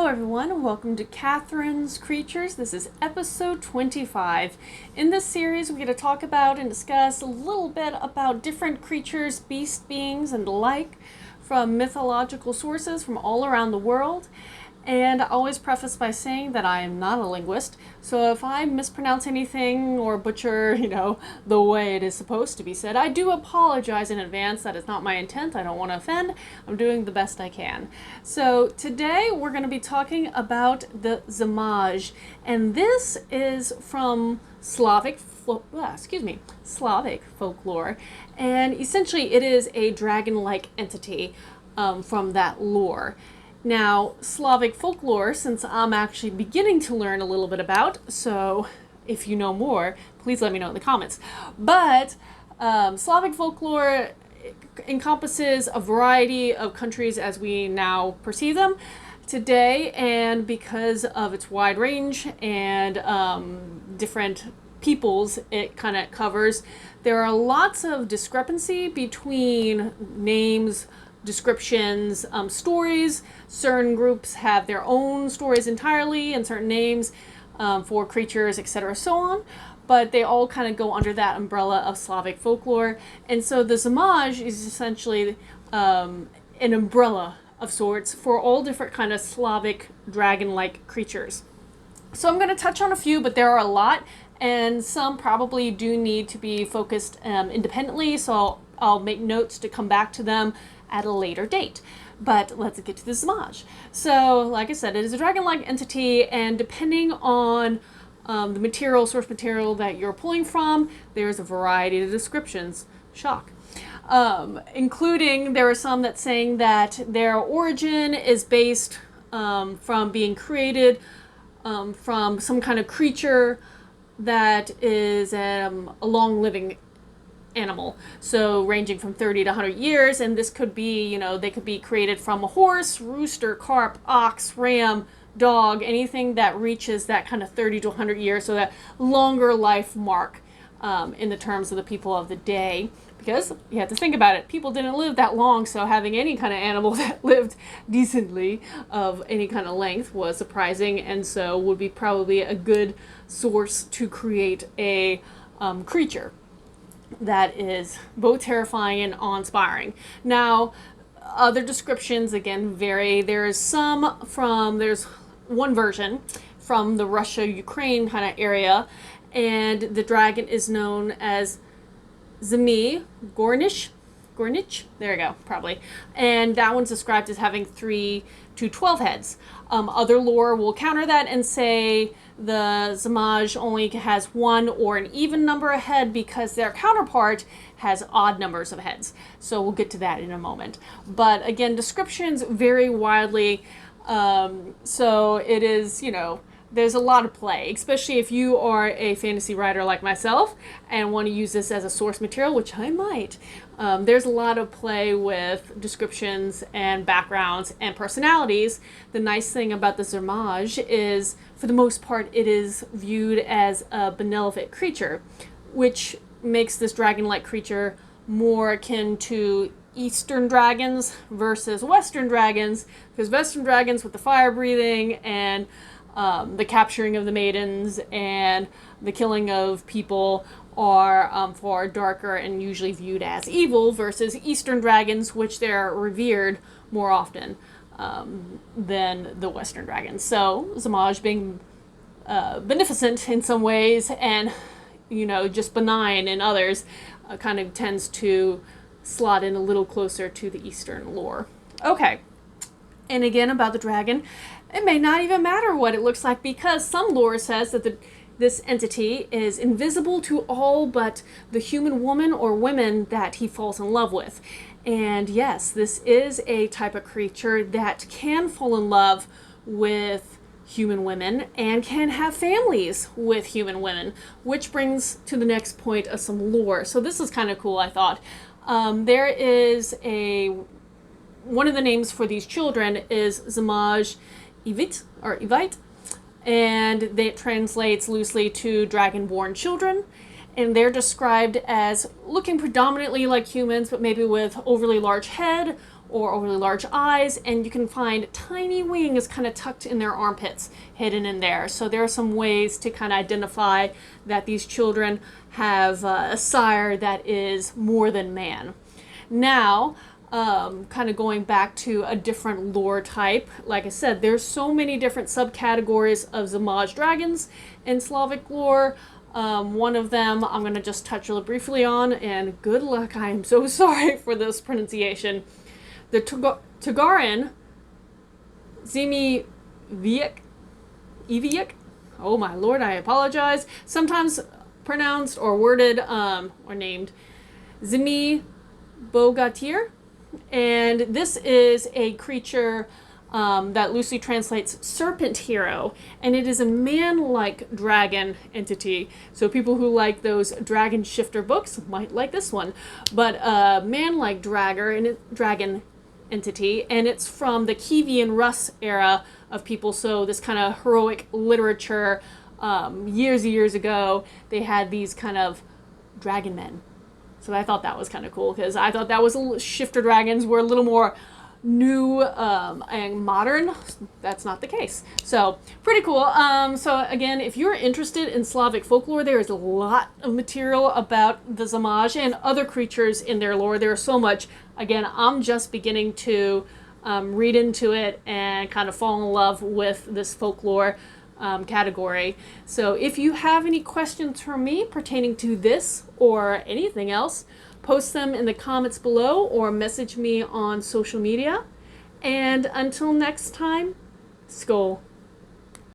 Hello everyone and welcome to Katharine's Creatures. This is episode 25. In this series we're going to talk about and discuss a little bit about different creatures, beast beings and the like from mythological sources from all around the world. And I always preface by saying that I am not a linguist, so if I mispronounce anything or butcher, the way it is supposed to be said, I do apologize in advance. That is not my intent. I don't want to offend. I'm doing the best I can. So today we're going to be talking about the Zmaj, and this is from Slavic folklore, and essentially it is a dragon-like entity from that lore. Now, Slavic folklore, since I'm actually beginning to learn a little bit about, so if you know more, please let me know in the comments. But Slavic folklore encompasses a variety of countries as we now perceive them today, and because of its wide range and different peoples it kind of covers, there are lots of discrepancy between names, descriptions, stories. Certain groups have their own stories entirely and certain names for creatures, etc., so on, but they all kind of go under that umbrella of Slavic folklore. And so the Zmaj is essentially an umbrella of sorts for all different kind of Slavic dragon-like creatures. So I'm going to touch on a few, but there are a lot, and some probably do need to be focused independently, so I'll make notes to come back to them at a later date. But let's get to the Zmaj. So, like I said, it is a dragon-like entity, and depending on the source material that you're pulling from, there's a variety of descriptions. Shock. Including, there are some that saying that their origin is based from being created from some kind of creature that is a long-living animal, so ranging from 30 to 100 years, and this could be, they could be created from a horse, rooster, carp, ox, ram, dog, anything that reaches that kind of 30 to 100 years, so that longer life mark in the terms of the people of the day, because you have to think about it, people didn't live that long, so having any kind of animal that lived decently of any kind of length was surprising, and so would be probably a good source to create a creature that is both terrifying and awe-inspiring. Now, other descriptions again vary. There's one version from the Russia-Ukraine kind of area, and the dragon is known as Zmaj Gornich, there you go, probably. And that one's described as having 3 to 12 heads. Other lore will counter that and say the Zmaj only has 1 or an even number of head because their counterpart has odd numbers of heads. So we'll get to that in a moment. But again, descriptions vary widely. So it is, there's a lot of play, especially if you are a fantasy writer like myself and want to use this as a source material, which I might. There's a lot of play with descriptions and backgrounds and personalities. The nice thing about the Zmaj is, for the most part, it is viewed as a benevolent creature, which makes this dragon-like creature more akin to Eastern dragons versus Western dragons, because Western dragons with the fire breathing and the capturing of the maidens and the killing of people are far darker and usually viewed as evil, versus Eastern dragons, which they're revered more often than the Western dragons. So Zmaj being beneficent in some ways and just benign in others kind of tends to slot in a little closer to the Eastern lore. Okay, and again about the dragon, it may not even matter what it looks like, because some lore says that this entity is invisible to all but the human woman or women that he falls in love with. And yes, this is a type of creature that can fall in love with human women and can have families with human women, which brings to the next point of some lore. So this is kind of cool, I thought. There is one of the names for these children is Zmaj Ivite, and that translates loosely to dragon-born children, and they're described as looking predominantly like humans, but maybe with overly large head or overly large eyes, and you can find tiny wings kind of tucked in their armpits, hidden in there. So there are some ways to kind of identify that these children have a sire that is more than man. Now, kind of going back to a different lore type, like I said, there's so many different subcategories of Zmaj dragons in Slavic lore. One of them I'm going to just touch really briefly on, and good luck, I am so sorry for this pronunciation. The Tagarin Zmaj, oh my lord, I apologize, sometimes pronounced or worded or named Zmi Bogatir, and this is a creature that loosely translates serpent hero, and it is a man-like dragon entity. So people who like those dragon shifter books might like this one, but a man-like dragon entity, and it's from the Kievan Rus era of people. So this kind of heroic literature, years and years ago, they had these kind of dragon men. So I thought that was kind of cool, because I thought that was shifter dragons were a little more new and modern. That's not the case. So pretty cool. So again, if you're interested in Slavic folklore, there is a lot of material about the Zmaj and other creatures in their lore. There's so much. Again, I'm just beginning to read into it and kind of fall in love with this folklore category. So if you have any questions for me pertaining to this or anything else, post them in the comments below or message me on social media. And until next time, skål.